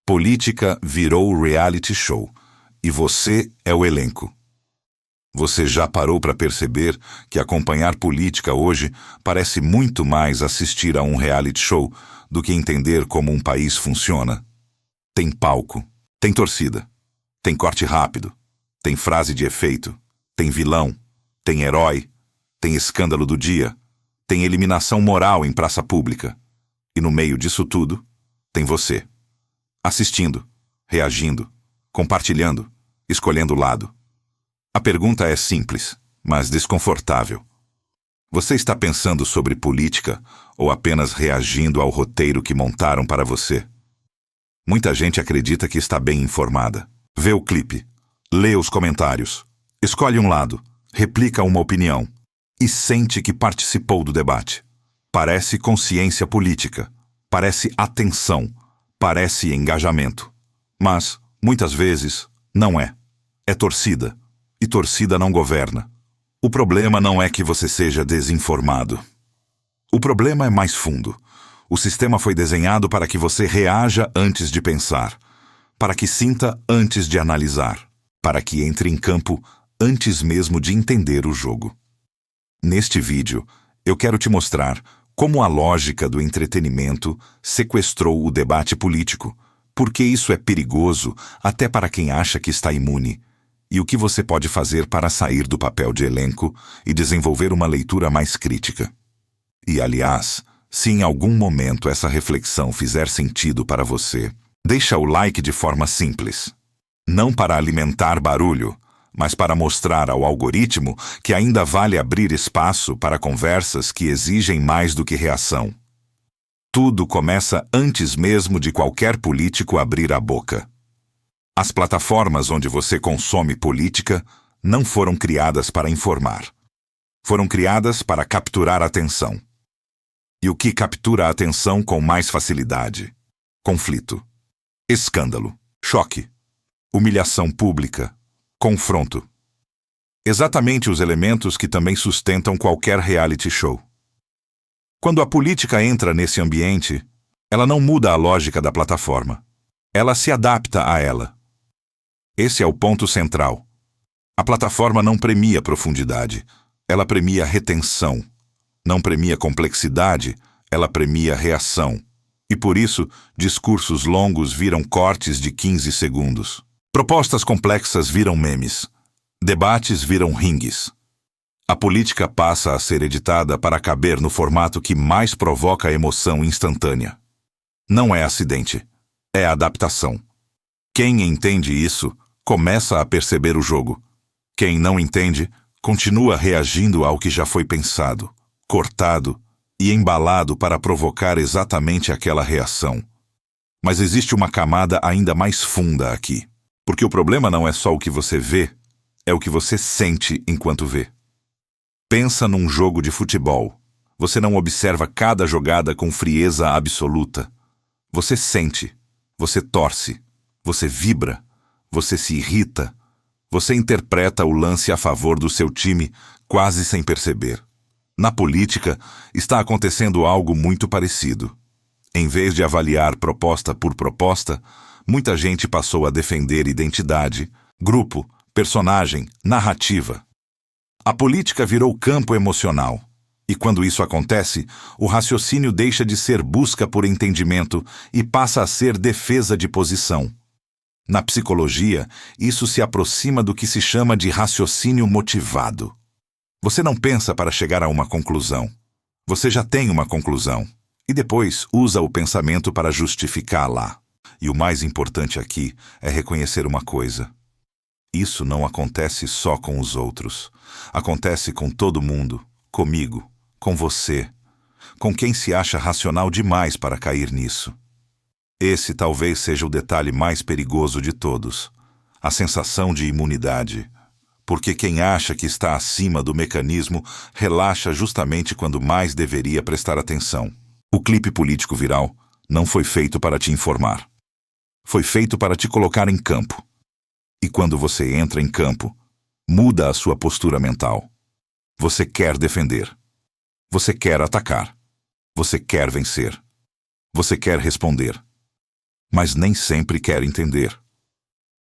Política virou reality show e você é o elenco. Você já parou para perceber que acompanhar política hoje parece muito mais assistir a um reality show do que entender como um país funciona? Tem palco, tem torcida, tem corte rápido, tem frase de efeito, tem vilão, tem herói, tem escândalo do dia, tem eliminação moral em praça pública. E no meio disso tudo, tem você. Assistindo, reagindo, compartilhando, escolhendo lado. A pergunta é simples, mas desconfortável. Você está pensando sobre política ou apenas reagindo ao roteiro que montaram para você? Muita gente acredita que está bem informada. Vê o clipe, lê os comentários, escolhe um lado, replica uma opinião e sente que participou do debate. Parece consciência política, parece atenção, parece engajamento. Mas, muitas vezes, não é. É torcida. E torcida não governa. O problema não é que você seja desinformado. O problema é mais fundo. O sistema foi desenhado para que você reaja antes de pensar, para que sinta antes de analisar, para que entre em campo antes mesmo de entender o jogo. Neste vídeo, eu quero te mostrar como a lógica do entretenimento sequestrou o debate político, porque isso é perigoso até para quem acha que está imune, e o que você pode fazer para sair do papel de elenco e desenvolver uma leitura mais crítica. E, aliás, se em algum momento essa reflexão fizer sentido para você, deixa o like de forma simples. Não para alimentar barulho, mas para mostrar ao algoritmo que ainda vale abrir espaço para conversas que exigem mais do que reação. Tudo começa antes mesmo de qualquer político abrir a boca. As plataformas onde você consome política não foram criadas para informar. Foram criadas para capturar a atenção. E o que captura a atenção com mais facilidade? Conflito, escândalo, choque, humilhação pública, confronto. Exatamente os elementos que também sustentam qualquer reality show. Quando a política entra nesse ambiente, ela não muda a lógica da plataforma. Ela se adapta a ela. Esse é o ponto central. A plataforma não premia profundidade, ela premia retenção. Não premia complexidade, ela premia reação. E por isso, discursos longos viram cortes de 15 segundos. Propostas complexas viram memes. Debates viram ringues. A política passa a ser editada para caber no formato que mais provoca emoção instantânea. Não é acidente, é adaptação. Quem entende isso, começa a perceber o jogo. Quem não entende, continua reagindo ao que já foi pensado, cortado e embalado para provocar exatamente aquela reação. Mas existe uma camada ainda mais funda aqui, porque o problema não é só o que você vê, é o que você sente enquanto vê. Pensa num jogo de futebol. Você não observa cada jogada com frieza absoluta. Você sente, você torce, você vibra, você se irrita, você interpreta o lance a favor do seu time quase sem perceber. Na política, está acontecendo algo muito parecido. Em vez de avaliar proposta por proposta, muita gente passou a defender identidade, grupo, personagem, narrativa. A política virou campo emocional. E quando isso acontece, o raciocínio deixa de ser busca por entendimento e passa a ser defesa de posição. Na psicologia, isso se aproxima do que se chama de raciocínio motivado. Você não pensa para chegar a uma conclusão. Você já tem uma conclusão. E depois usa o pensamento para justificá-la. E o mais importante aqui é reconhecer uma coisa. Isso não acontece só com os outros. Acontece com todo mundo, comigo, com você, com quem se acha racional demais para cair nisso. Esse talvez seja o detalhe mais perigoso de todos, a sensação de imunidade. Porque quem acha que está acima do mecanismo relaxa justamente quando mais deveria prestar atenção. O clipe político viral não foi feito para te informar. Foi feito para te colocar em campo. E quando você entra em campo, muda a sua postura mental. Você quer defender. Você quer atacar. Você quer vencer. Você quer responder. mas nem sempre quer entender.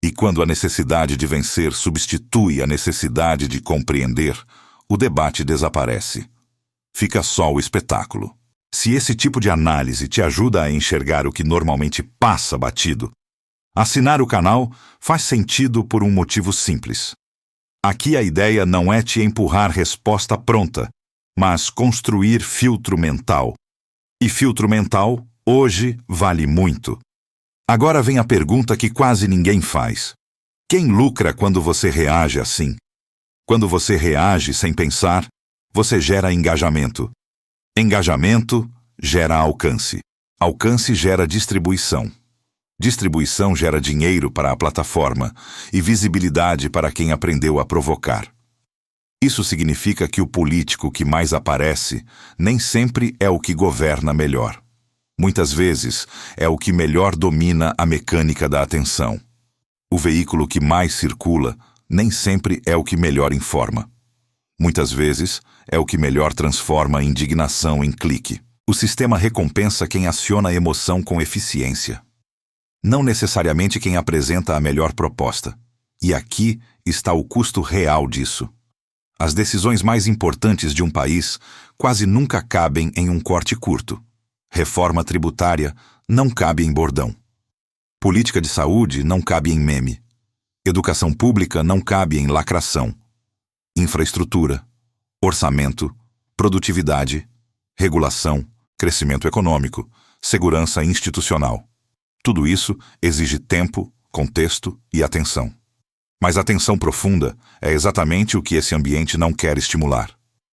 E quando a necessidade de vencer substitui a necessidade de compreender, o debate desaparece. Fica só o espetáculo. Se esse tipo de análise te ajuda a enxergar o que normalmente passa batido, assinar o canal faz sentido por um motivo simples. Aqui a ideia não é te empurrar resposta pronta, mas construir filtro mental. E filtro mental, hoje, vale muito. Agora vem a pergunta que quase ninguém faz. Quem lucra quando você reage assim? Quando você reage sem pensar, você gera engajamento. Engajamento gera alcance. Alcance gera distribuição. Distribuição gera dinheiro para a plataforma e visibilidade para quem aprendeu a provocar. Isso significa que o político que mais aparece nem sempre é o que governa melhor. Muitas vezes é o que melhor domina a mecânica da atenção. O veículo que mais circula nem sempre é o que melhor informa. Muitas vezes é o que melhor transforma a indignação em clique. O sistema recompensa quem aciona a emoção com eficiência. Não necessariamente quem apresenta a melhor proposta. E aqui está o custo real disso. As decisões mais importantes de um país quase nunca cabem em um corte curto. Reforma tributária não cabe em bordão. Política de saúde não cabe em meme. Educação pública não cabe em lacração. Infraestrutura, orçamento, produtividade, regulação, crescimento econômico, segurança institucional. Tudo isso exige tempo, contexto e atenção. Mas a atenção profunda é exatamente o que esse ambiente não quer estimular.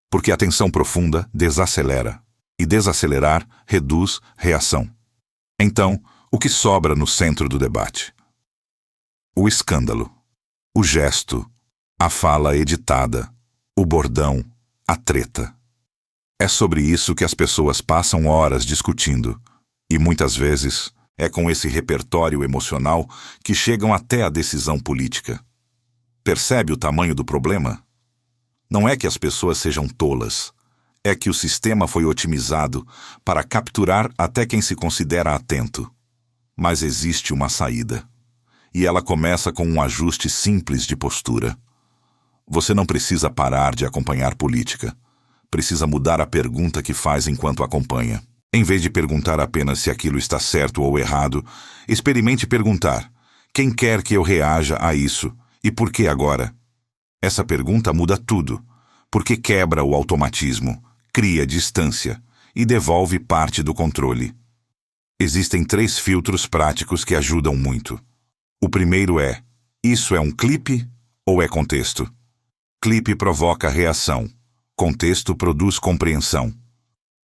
Porque a atenção profunda desacelera. E desacelerar reduz reação. Então, o que sobra no centro do debate? O escândalo, o gesto, a fala editada, o bordão, a treta. É sobre isso que as pessoas passam horas discutindo, e muitas vezes é com esse repertório emocional que chegam até a decisão política. Percebe o tamanho do problema? Não é que as pessoas sejam tolas, é que o sistema foi otimizado para capturar até quem se considera atento. Mas existe uma saída. E ela começa com um ajuste simples de postura. Você não precisa parar de acompanhar política. Precisa mudar a pergunta que faz enquanto acompanha. Em vez de perguntar apenas se aquilo está certo ou errado, experimente perguntar: quem quer que eu reaja a isso e por que agora? Essa pergunta muda tudo, porque quebra o automatismo, cria distância e devolve parte do controle. Existem 3 filtros práticos que ajudam muito. O primeiro é: isso é um clipe ou é contexto? Clipe provoca reação. Contexto produz compreensão.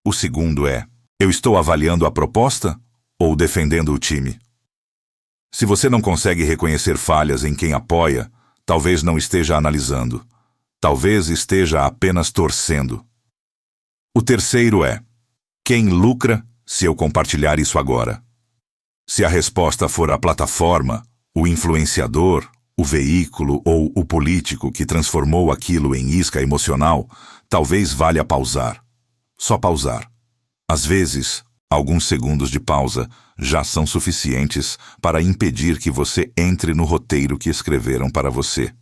O segundo é: eu estou avaliando a proposta ou defendendo o time? Se você não consegue reconhecer falhas em quem apoia, talvez não esteja analisando. Talvez esteja apenas torcendo. O terceiro é: quem lucra se eu compartilhar isso agora? Se a resposta for a plataforma, o influenciador, o veículo ou o político que transformou aquilo em isca emocional, talvez valha pausar. Só pausar. Às vezes, alguns segundos de pausa já são suficientes para impedir que você entre no roteiro que escreveram para você.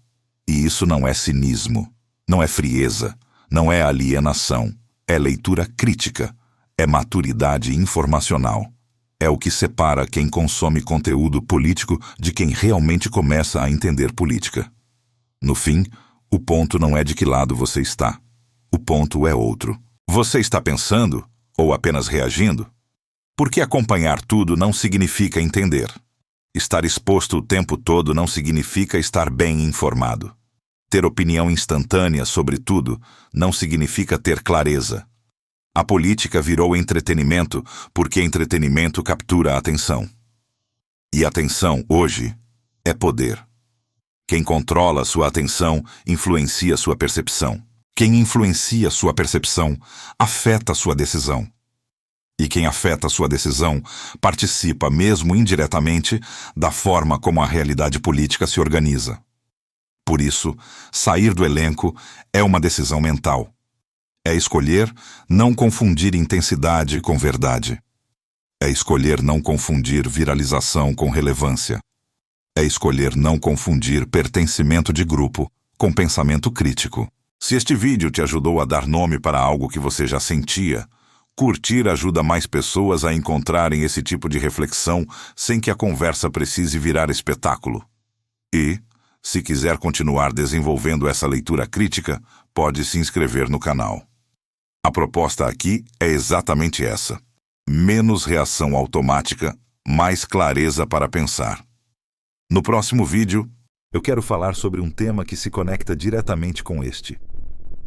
E isso não é cinismo, não é frieza, não é alienação, é leitura crítica, é maturidade informacional. É o que separa quem consome conteúdo político de quem realmente começa a entender política. No fim, o ponto não é de que lado você está. O ponto é outro. Você está pensando ou apenas reagindo? Porque acompanhar tudo não significa entender. Estar exposto o tempo todo não significa estar bem informado. Ter opinião instantânea sobre tudo não significa ter clareza. A política virou entretenimento porque entretenimento captura a atenção. E atenção, hoje, é poder. Quem controla sua atenção influencia sua percepção. Quem influencia sua percepção afeta sua decisão. E quem afeta sua decisão participa, mesmo indiretamente, da forma como a realidade política se organiza. Por isso, sair do elenco é uma decisão mental. É escolher não confundir intensidade com verdade. É escolher não confundir viralização com relevância. É escolher não confundir pertencimento de grupo com pensamento crítico. Se este vídeo te ajudou a dar nome para algo que você já sentia, curtir ajuda mais pessoas a encontrarem esse tipo de reflexão sem que a conversa precise virar espetáculo. E, se quiser continuar desenvolvendo essa leitura crítica, pode se inscrever no canal. A proposta aqui é exatamente essa: menos reação automática, mais clareza para pensar. No próximo vídeo, eu quero falar sobre um tema que se conecta diretamente com este.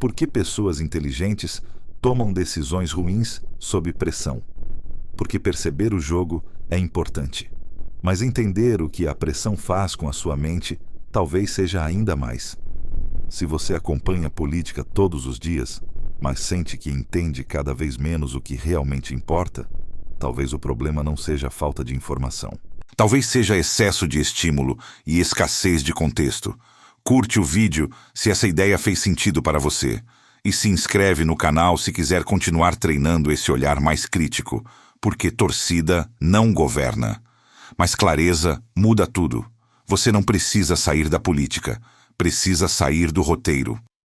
Por que pessoas inteligentes tomam decisões ruins sob pressão? Porque perceber o jogo é importante. Mas entender o que a pressão faz com a sua mente talvez seja ainda mais. Se você acompanha política todos os dias, mas sente que entende cada vez menos o que realmente importa, talvez o problema não seja a falta de informação. Talvez seja excesso de estímulo e escassez de contexto. Curte o vídeo se essa ideia fez sentido para você. E se inscreve no canal se quiser continuar treinando esse olhar mais crítico, porque torcida não governa. Mas clareza muda tudo. Você não precisa sair da política, precisa sair do roteiro.